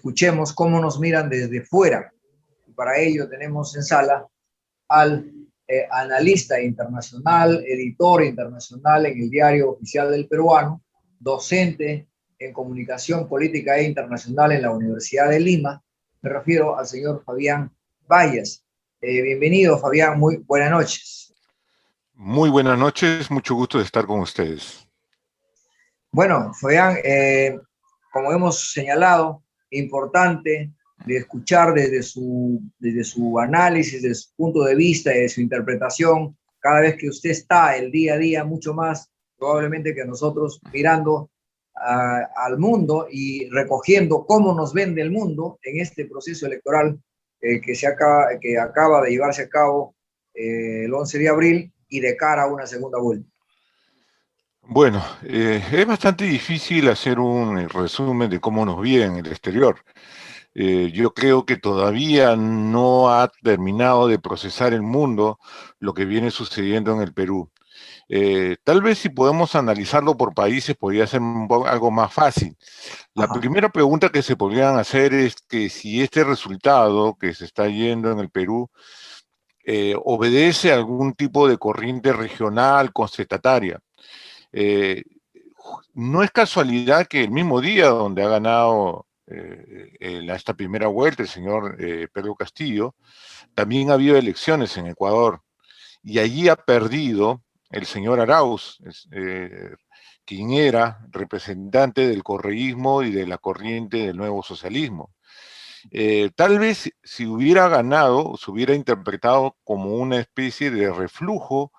escuchemos cómo nos miran desde fuera. Para ello tenemos en sala al analista internacional, editor internacional en el Diario Oficial del Peruano, docente en comunicación política e internacional en la Universidad de Lima. Me refiero al señor Fabián Valles. Bienvenido, Fabián, muy buenas noches. Muy buenas noches, mucho gusto de estar con ustedes. Bueno, Fabián, como hemos señalado, importante de escuchar desde su análisis, desde su punto de vista, desde su interpretación, cada vez que usted está el día a día, mucho más probablemente que nosotros mirando al mundo y recogiendo cómo nos vende el mundo en este proceso electoral que acaba de llevarse a cabo el 11 de abril y de cara a una segunda vuelta. Bueno, es bastante difícil hacer un resumen de cómo nos ve en el exterior. Yo creo que todavía no ha terminado de procesar el mundo lo que viene sucediendo en el Perú. Tal vez si podemos analizarlo por países podría ser algo más fácil. La primera pregunta que se podrían hacer es que si este resultado que se está yendo en el Perú obedece a algún tipo de corriente regional constatataria. No es casualidad que el mismo día donde ha ganado esta primera vuelta el señor Pedro Castillo, también ha habido elecciones en Ecuador y allí ha perdido el señor Arauz, quien era representante del correísmo y de la corriente del nuevo socialismo. Tal vez si hubiera ganado, se hubiera interpretado como una especie de reflujo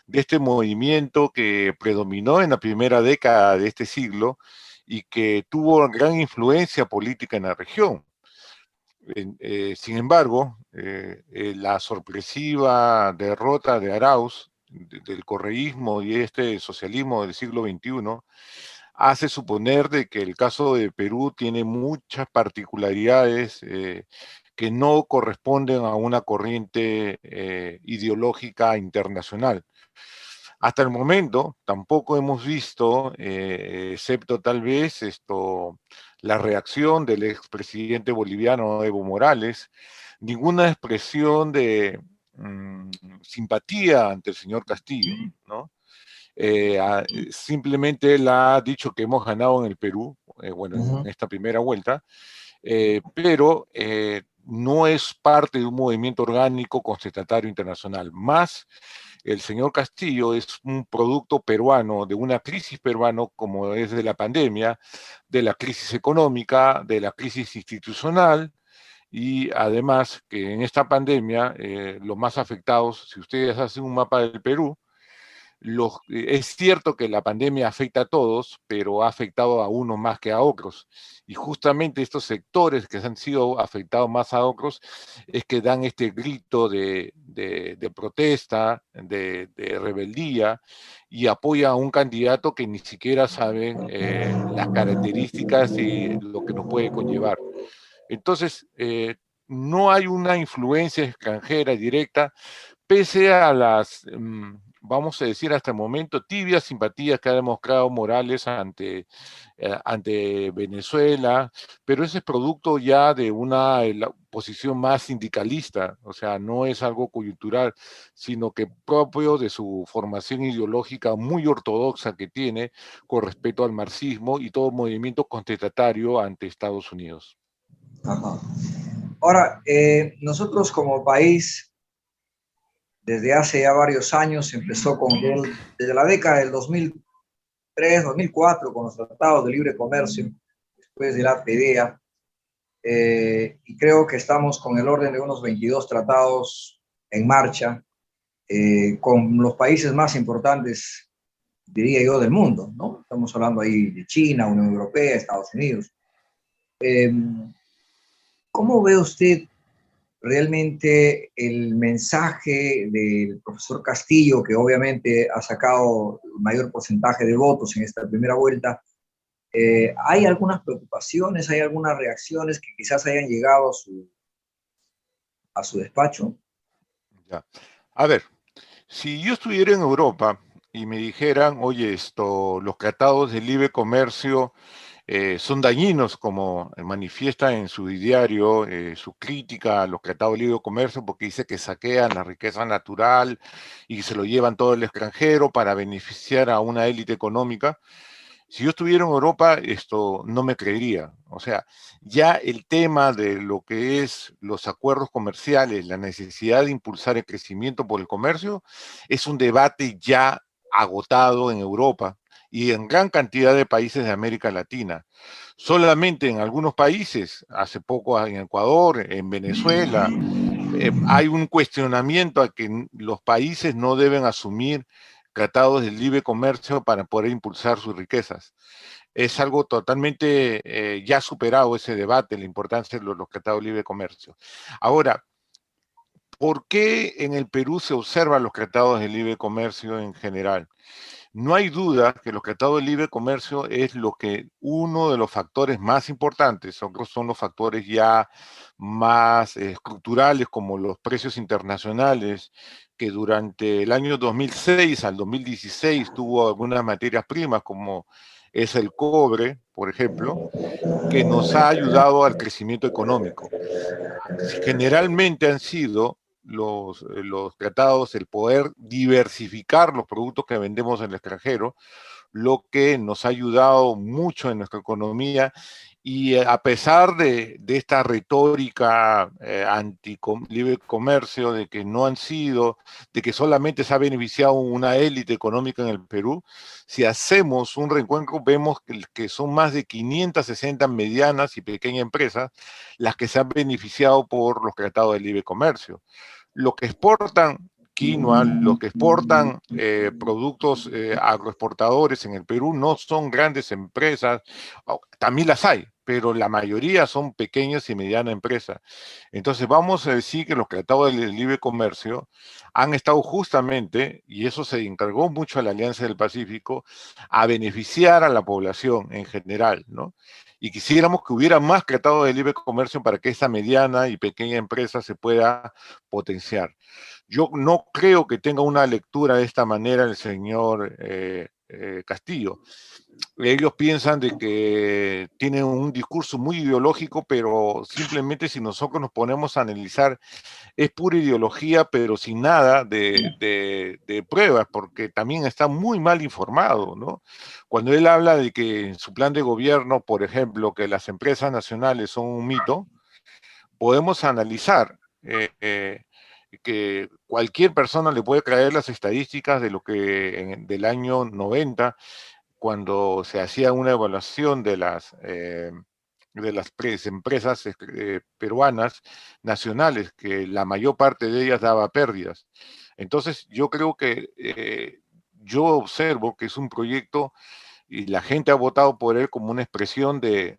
de este movimiento que predominó en la primera década de este siglo y que tuvo gran influencia política en la región. Sin embargo, la sorpresiva derrota de Arauz, del correísmo y este socialismo del siglo XXI, hace suponer de que el caso de Perú tiene muchas particularidades que no corresponden a una corriente ideológica internacional. Hasta el momento tampoco hemos visto, excepto tal vez la reacción del expresidente boliviano Evo Morales, ninguna expresión de simpatía ante el señor Castillo, ¿no? Simplemente él ha dicho que hemos ganado en el Perú, en esta primera vuelta, pero no es parte de un movimiento orgánico constatatario internacional. Más, el señor Castillo es un producto peruano, de una crisis peruana como es de la pandemia, de la crisis económica, de la crisis institucional, y además que en esta pandemia los más afectados, si ustedes hacen un mapa del Perú, es cierto que la pandemia afecta a todos, pero ha afectado a unos más que a otros. Y justamente estos sectores que han sido afectados más a otros es que dan este grito de protesta, de rebeldía, y apoya a un candidato que ni siquiera saben las características y lo que nos puede conllevar. Entonces, no hay una influencia extranjera directa, pese a las, vamos a decir hasta el momento, tibias simpatías que ha demostrado Morales ante Venezuela, pero ese es producto ya de una posición más sindicalista, o sea, no es algo coyuntural, sino que propio de su formación ideológica muy ortodoxa que tiene con respecto al marxismo y todo movimiento contestatario ante Estados Unidos. Ajá. Ahora, nosotros como país, desde hace ya varios años, empezó desde la década del 2003, 2004, con los tratados de libre comercio, después de la PDA, y creo que estamos con el orden de unos 22 tratados en marcha, con los países más importantes, diría yo, del mundo, ¿no? Estamos hablando ahí de China, Unión Europea, Estados Unidos. ¿Cómo ve usted realmente el mensaje del profesor Castillo, que obviamente ha sacado el mayor porcentaje de votos en esta primera vuelta? ¿Hay algunas preocupaciones, hay algunas reacciones que quizás hayan llegado a su despacho? Ya. A ver, si yo estuviera en Europa y me dijeran, oye, los tratados de libre comercio son dañinos, como manifiesta en su diario su crítica a los tratados de libre comercio, porque dice que saquean la riqueza natural y se lo llevan todo el extranjero para beneficiar a una élite económica. Si yo estuviera en Europa, esto no me creería. O sea, ya el tema de lo que es los acuerdos comerciales, la necesidad de impulsar el crecimiento por el comercio, es un debate ya agotado en Europa y en gran cantidad de países de América Latina. Solamente en algunos países, hace poco en Ecuador, en Venezuela, hay un cuestionamiento a que los países no deben asumir tratados de libre comercio para poder impulsar sus riquezas. Es algo totalmente ya superado ese debate, la importancia de los tratados de libre comercio. Ahora, ¿por qué en el Perú se observan los tratados de libre comercio en general? No hay duda que los tratados de libre comercio es lo que uno de los factores más importantes, otros son los factores ya más estructurales como los precios internacionales, que durante el año 2006 al 2016 tuvo algunas materias primas como es el cobre, por ejemplo, que nos ha ayudado al crecimiento económico. Generalmente han sido los tratados, el poder diversificar los productos que vendemos en el extranjero, lo que nos ha ayudado mucho en nuestra economía y a pesar de esta retórica anti-libre comercio, de que no han sido, de que solamente se ha beneficiado una élite económica en el Perú, si hacemos un reencuentro vemos que son más de 560 medianas y pequeñas empresas las que se han beneficiado por los tratados de libre comercio. Los que exportan quinoa, los que exportan productos agroexportadores en el Perú no son grandes empresas, también las hay, pero la mayoría son pequeñas y medianas empresas. Entonces vamos a decir que los tratados de libre comercio han estado justamente, y eso se encargó mucho a la Alianza del Pacífico, a beneficiar a la población en general, ¿no? Y quisiéramos que hubiera más tratados de libre comercio para que esa mediana y pequeña empresa se pueda potenciar. Yo no creo que tenga una lectura de esta manera el señor Castillo. Ellos piensan de que tienen un discurso muy ideológico, pero simplemente si nosotros nos ponemos a analizar, es pura ideología, pero sin nada de pruebas, porque también está muy mal informado, ¿no? Cuando él habla de que en su plan de gobierno, por ejemplo, que las empresas nacionales son un mito, podemos analizar que cualquier persona le puede traer las estadísticas de lo que del año 90, cuando se hacía una evaluación de las empresas peruanas nacionales, que la mayor parte de ellas daba pérdidas. Entonces, yo creo que yo observo que es un proyecto y la gente ha votado por él como una expresión de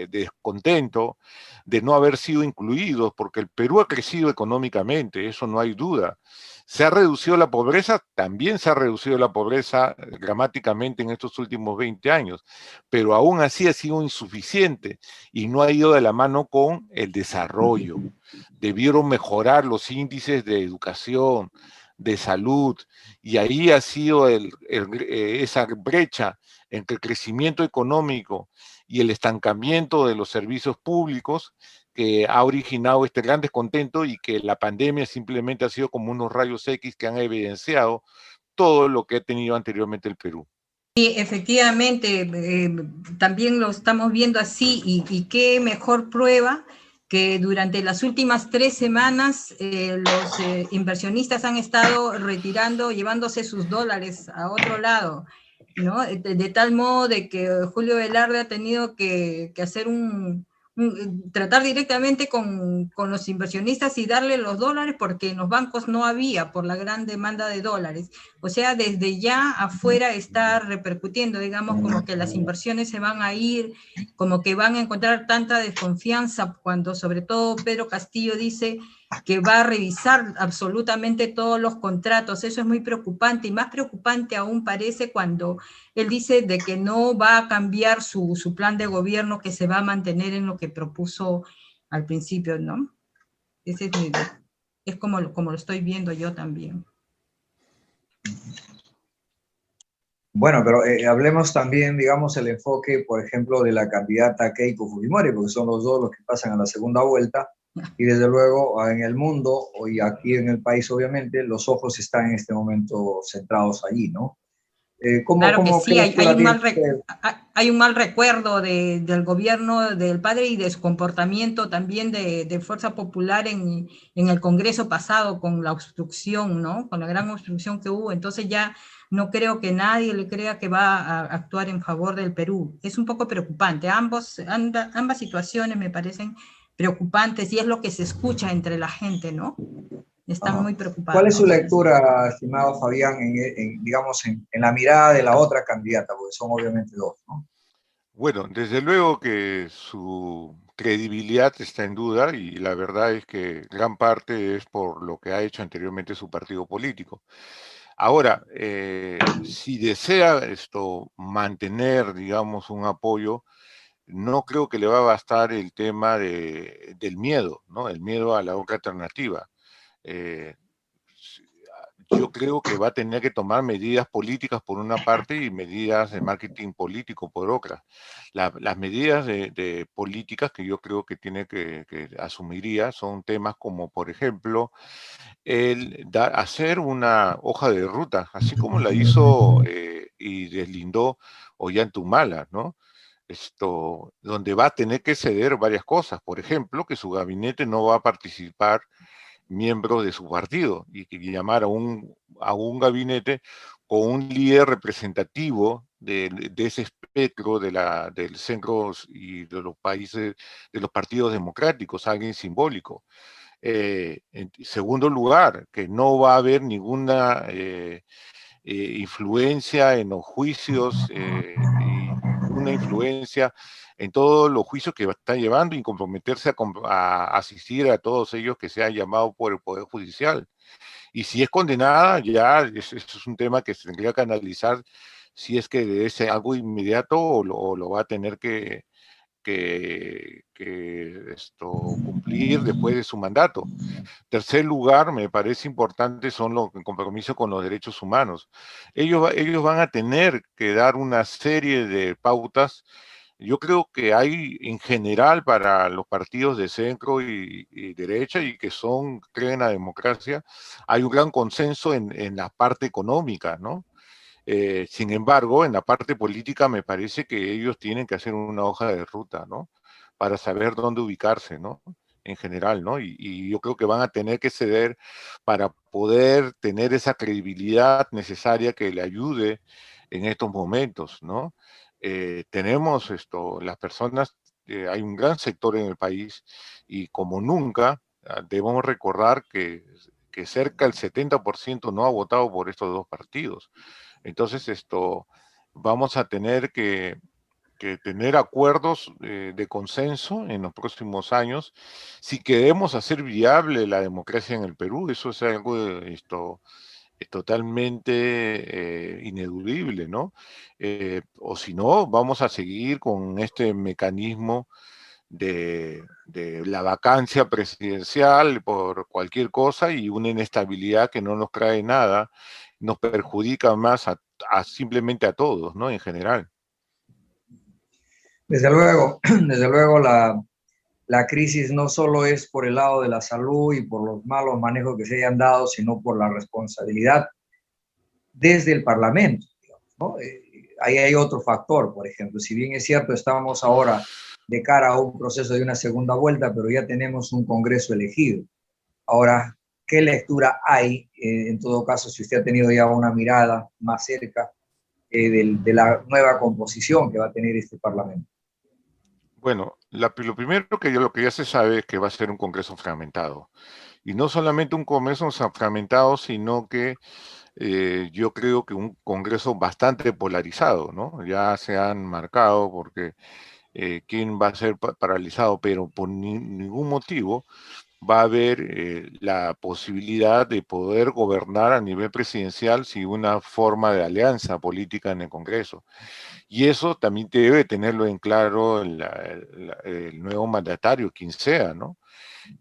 descontento, de no haber sido incluidos, porque el Perú ha crecido económicamente, eso no hay duda. ¿Se ha reducido la pobreza? También se ha reducido la pobreza dramáticamente en estos últimos 20 años, pero aún así ha sido insuficiente y no ha ido de la mano con el desarrollo. Debieron mejorar los índices de educación, de salud, y ahí ha sido esa brecha entre el crecimiento económico y el estancamiento de los servicios públicos que ha originado este gran descontento y que la pandemia simplemente ha sido como unos rayos X que han evidenciado todo lo que ha tenido anteriormente el Perú. Sí, efectivamente, también lo estamos viendo así y qué mejor prueba que durante las últimas 3 semanas los inversionistas han estado retirando, llevándose sus dólares a otro lado, ¿no? De tal modo de que Julio Velarde ha tenido que hacer tratar directamente con los inversionistas y darle los dólares porque en los bancos no había por la gran demanda de dólares. O sea, desde ya afuera está repercutiendo, digamos, como que las inversiones se van a ir, como que van a encontrar tanta desconfianza cuando sobre todo Pedro Castillo dice que va a revisar absolutamente todos los contratos. Eso es muy preocupante y más preocupante aún parece cuando él dice de que no va a cambiar su plan de gobierno, que se va a mantener en lo que propuso al principio, ¿no? Ese es como lo estoy viendo yo también. Bueno, pero hablemos también, digamos, el enfoque, por ejemplo, de la candidata Keiko Fujimori, porque son los dos los que pasan a la segunda vuelta. Y desde luego en el mundo y aquí en el país, obviamente, los ojos están en este momento centrados allí, ¿no? Claro que ¿Qué sí, lectura tiene usted? hay un mal recuerdo del gobierno del padre y de su comportamiento también de Fuerza Popular en el Congreso pasado con la obstrucción, ¿no? Con la gran obstrucción que hubo. Entonces ya no creo que nadie le crea que va a actuar en favor del Perú. Es un poco preocupante. Ambas situaciones me parecen preocupantes y es lo que se escucha entre la gente, ¿no? Están Ajá. muy ¿Cuál es su preocupados. lectura, estimado Fabián, digamos, en la mirada de la otra candidata? Porque son obviamente dos, ¿no? Bueno, desde luego que su credibilidad está en duda y la verdad es que gran parte es por lo que ha hecho anteriormente su partido político. Ahora, si desea mantener, digamos, un apoyo, no creo que le va a bastar el tema del miedo, ¿no? El miedo a la otra alternativa. Eh, yo creo que va a tener que tomar medidas políticas por una parte y medidas de marketing político por otra. Las medidas de políticas que yo creo que tiene que asumiría son temas como, por ejemplo, hacer una hoja de ruta, así como la hizo y deslindó Ollanta-Humala, ¿no? Donde va a tener que ceder varias cosas. Por ejemplo, que su gabinete no va a participar miembros de su partido y que llamar a un gabinete con un líder representativo de ese espectro del centro y de los países, de los partidos democráticos, alguien simbólico. En segundo lugar, que no va a haber ninguna influencia en los juicios y una influencia en todos los juicios que está llevando y comprometerse a asistir a todos ellos que se han llamado por el Poder Judicial. Y si es condenada, ya eso es un tema que se tendría que analizar si es que es algo inmediato o lo va a tener que cumplir después de su mandato. Tercer lugar, me parece importante, son los compromisos con los derechos humanos. Ellos van a tener que dar una serie de pautas. Yo creo que hay en general para los partidos de centro y derecha y que creen en la democracia, hay un gran consenso en la parte económica, ¿no? Sin embargo, en la parte política me parece que ellos tienen que hacer una hoja de ruta, ¿no? Para saber dónde ubicarse, ¿no? En general, ¿no? Y yo creo que van a tener que ceder para poder tener esa credibilidad necesaria que le ayude en estos momentos, ¿no? Tenemos las personas, hay un gran sector en el país y como nunca debemos recordar que cerca del 70% no ha votado por estos dos partidos. Entonces, vamos a tener que tener acuerdos de consenso en los próximos años si queremos hacer viable la democracia en el Perú. Eso es algo es totalmente ineludible, ¿no? O si no, vamos a seguir con este mecanismo de la vacancia presidencial por cualquier cosa y una inestabilidad que no nos trae nada, nos perjudica más simplemente a todos, ¿no? En general. Desde luego la crisis no solo es por el lado de la salud y por los malos manejos que se hayan dado, sino por la responsabilidad desde el Parlamento, digamos, ¿no? Ahí hay otro factor, por ejemplo, si bien es cierto, estamos ahora de cara a un proceso de una segunda vuelta, pero ya tenemos un Congreso elegido. Ahora, ¿qué lectura hay, en todo caso, si usted ha tenido ya una mirada más cerca de la nueva composición que va a tener este Parlamento? Bueno, lo primero lo que ya se sabe es que va a ser un Congreso fragmentado. Y no solamente un Congreso fragmentado, sino que yo creo que un Congreso bastante polarizado, ¿no? Ya se han marcado porque quién va a ser paralizado, pero por ningún motivo va a haber la posibilidad de poder gobernar a nivel presidencial sin una forma de alianza política en el Congreso. Y eso también debe tenerlo en claro el nuevo mandatario, quien sea, ¿no?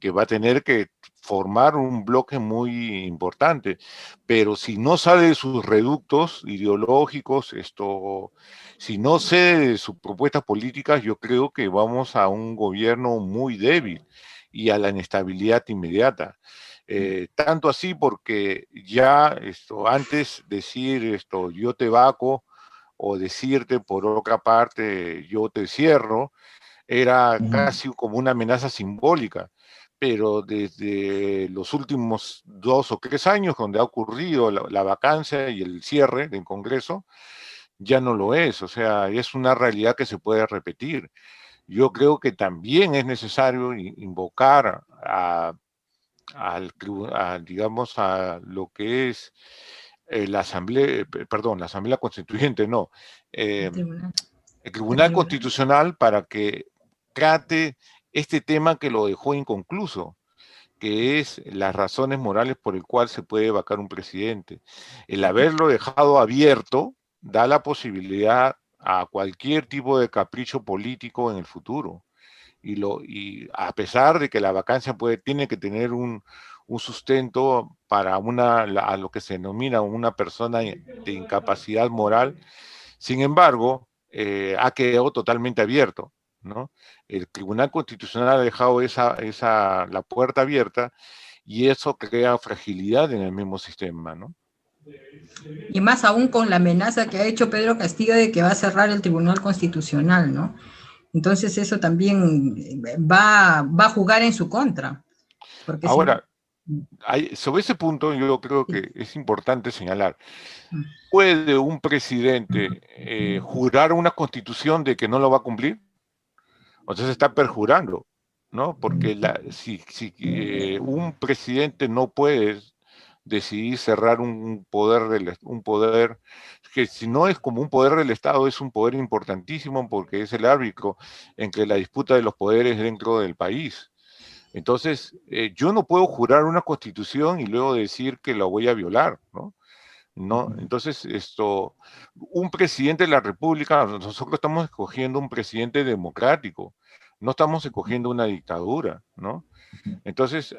Que va a tener que formar un bloque muy importante, pero si no sale de sus reductos ideológicos, si no cede de sus propuestas políticas, yo creo que vamos a un gobierno muy débil y a la inestabilidad inmediata. Tanto así porque ya antes decir yo te vaco o decirte por otra parte yo te cierro, era casi como una amenaza simbólica, pero desde los últimos 2 o 3 años, donde ha ocurrido la vacancia y el cierre del Congreso, ya no lo es, o sea, es una realidad que se puede repetir. Yo creo que también es necesario invocar digamos, a lo que es la Asamblea, perdón, la Asamblea Constituyente, no, el Tribunal Constitucional para que trate este tema que lo dejó inconcluso, que es las razones morales por el cual se puede vacar un presidente. El haberlo dejado abierto da la posibilidad a cualquier tipo de capricho político en el futuro. Y a pesar de que la vacancia tiene que tener un sustento para a lo que se denomina una persona de incapacidad moral, sin embargo, ha quedado totalmente abierto, ¿no? El Tribunal Constitucional ha dejado la puerta abierta y eso crea fragilidad en el mismo sistema, ¿no? Y más aún con la amenaza que ha hecho Pedro Castillo de que va a cerrar el Tribunal Constitucional, ¿no? Entonces eso también va a jugar en su contra. Porque ahora, sobre ese punto yo creo que es importante señalar, ¿puede un presidente jurar una constitución de que no lo va a cumplir? O sea, se está perjurando, ¿no? Porque si un presidente no puede decidir cerrar un poder que si no es como un poder del Estado, es un poder importantísimo porque es el árbitro entre la disputa de los poderes dentro del país. Entonces, yo no puedo jurar una constitución y luego decir que la voy a violar, ¿no? ¿No? Entonces, un presidente de la República, nosotros estamos escogiendo un presidente democrático, no estamos escogiendo una dictadura, ¿no? Entonces,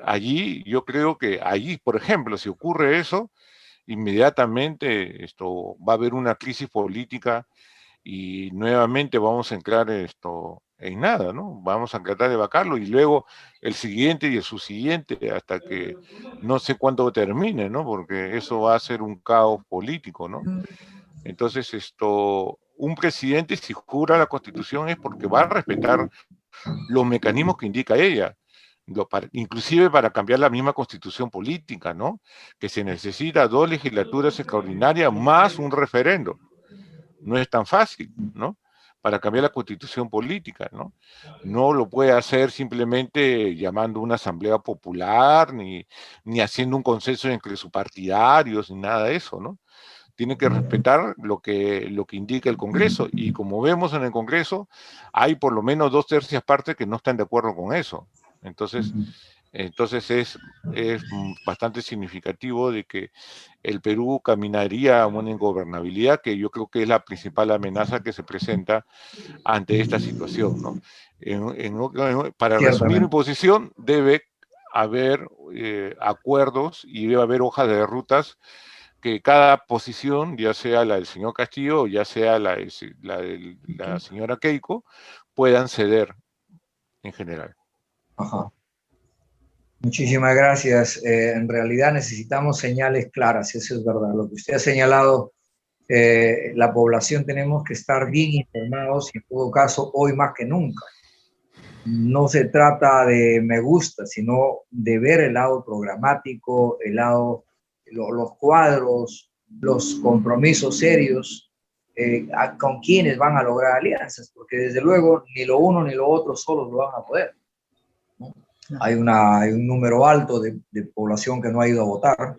yo creo que allí, por ejemplo, si ocurre eso, inmediatamente va a haber una crisis política y nuevamente vamos a entrar en nada, ¿no? Vamos a tratar de vacarlo y luego el siguiente y el subsiguiente hasta que no sé cuándo termine, ¿no? Porque eso va a ser un caos político, ¿no? Entonces, un presidente si jura la Constitución es porque va a respetar los mecanismos que indica ella, inclusive para cambiar la misma Constitución política, ¿no? Que se necesita 2 legislaturas extraordinarias más un referendo. No es tan fácil, ¿no? Para cambiar la Constitución política, ¿no? No lo puede hacer simplemente llamando una asamblea popular, ni haciendo un consenso entre sus partidarios, ni nada de eso, ¿no? Tiene que respetar lo que indica el Congreso, y como vemos en el Congreso, hay por lo menos 2/3 partes que no están de acuerdo con eso. Entonces es bastante significativo de que el Perú caminaría a una ingobernabilidad, que yo creo que es la principal amenaza que se presenta ante esta situación, ¿no? Para resumir mi posición, debe haber acuerdos y debe haber hojas de rutas que cada posición, ya sea la del señor Castillo o ya sea la de la señora Keiko, puedan ceder en general. Ajá. Muchísimas gracias. En realidad necesitamos señales claras, eso es verdad. Lo que usted ha señalado, la población tenemos que estar bien informados y en todo caso hoy más que nunca. No se trata de me gusta, sino de ver el lado programático, los cuadros, los compromisos serios, con quienes van a lograr alianzas, porque desde luego ni lo uno ni lo otro solos lo van a poder, ¿no? Hay un número alto de población que no ha ido a votar,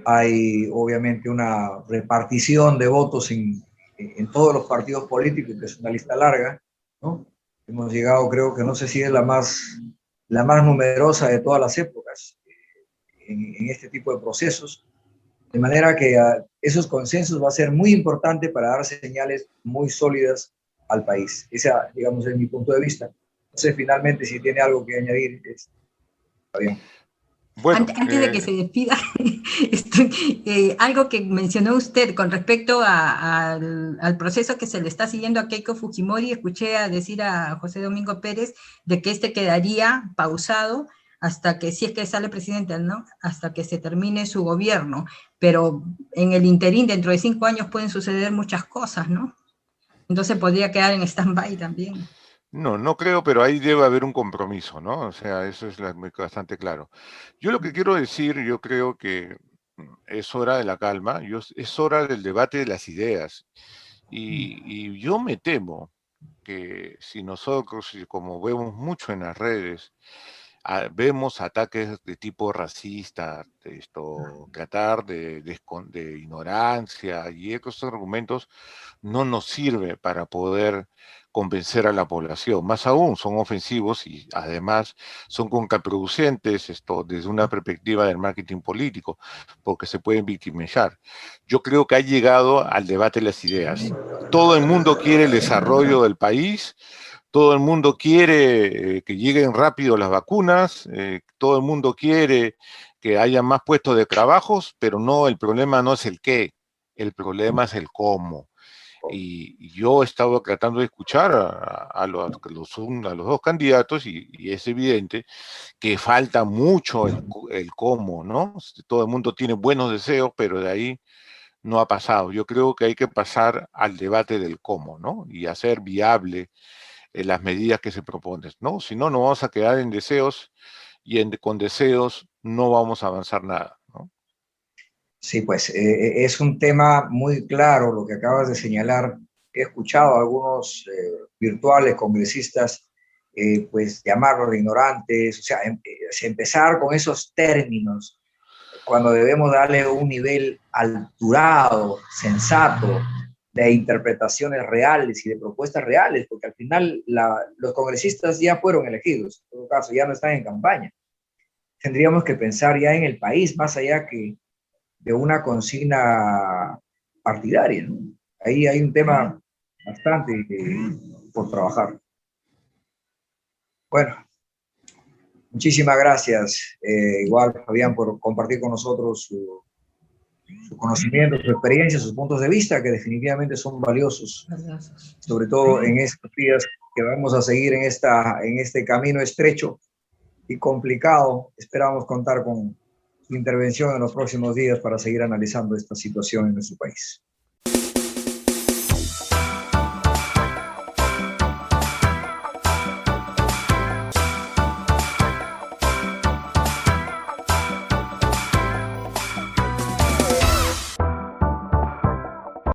hay obviamente una repartición de votos en todos los partidos políticos, que es una lista larga, ¿no? Hemos llegado, creo que no sé si es la más la más numerosa de todas las épocas en este tipo de procesos, de manera que esos consensos va a ser muy importante para dar señales muy sólidas al país. Ese, digamos, es mi punto de vista. No sé, finalmente, si tiene algo que añadir, está bien. Bueno, antes de que se despida, algo que mencionó usted con respecto al proceso que se le está siguiendo a Keiko Fujimori, escuché decir a José Domingo Pérez de que quedaría pausado hasta que, si es que sale presidente, ¿no? Hasta que se termine su gobierno, pero en el interín, dentro de 5 años pueden suceder muchas cosas, ¿no? Entonces podría quedar en stand-by también. No, no creo, pero ahí debe haber un compromiso, ¿no? O sea, eso es bastante claro. Yo lo que quiero decir, yo creo que es hora de la calma, es hora del debate de las ideas. Y yo me temo que si nosotros, como vemos mucho en las redes, vemos ataques de tipo racista, tratar de ignorancia y estos argumentos no nos sirve para poder convencer a la población. Más aún, son ofensivos y además son contraproducentes desde una perspectiva del marketing político, porque se pueden victimizar. Yo creo que ha llegado al debate de las ideas. Todo el mundo quiere el desarrollo del país, todo el mundo quiere que lleguen rápido las vacunas, todo el mundo quiere que haya más puestos de trabajos, pero no, el problema no es el qué, el problema es el cómo. Y yo he estado tratando de escuchar a los dos candidatos y es evidente que falta mucho el cómo, ¿no? Todo el mundo tiene buenos deseos, pero de ahí no ha pasado. Yo creo que hay que pasar al debate del cómo, ¿no? Y hacer viable las medidas que se proponen, ¿no? Si no, nos vamos a quedar en deseos y con deseos no vamos a avanzar nada, ¿no? Sí, pues es un tema muy claro lo que acabas de señalar. He escuchado a algunos virtuales congresistas pues llamarlos de ignorantes, o sea, empezar con esos términos cuando debemos darle un nivel alturado, sensato, de interpretaciones reales y de propuestas reales, porque al final los congresistas ya fueron elegidos, en todo caso, ya no están en campaña. Tendríamos que pensar ya en el país, más allá que de una consigna partidaria, ¿no? Ahí hay un tema bastante por trabajar. Bueno, muchísimas gracias, igual Fabián, por compartir con nosotros su conocimiento, su experiencia, sus puntos de vista, que definitivamente son valiosos, sobre todo en estos días que vamos a seguir en este camino estrecho y complicado. Esperamos contar con su intervención en los próximos días para seguir analizando esta situación en nuestro país.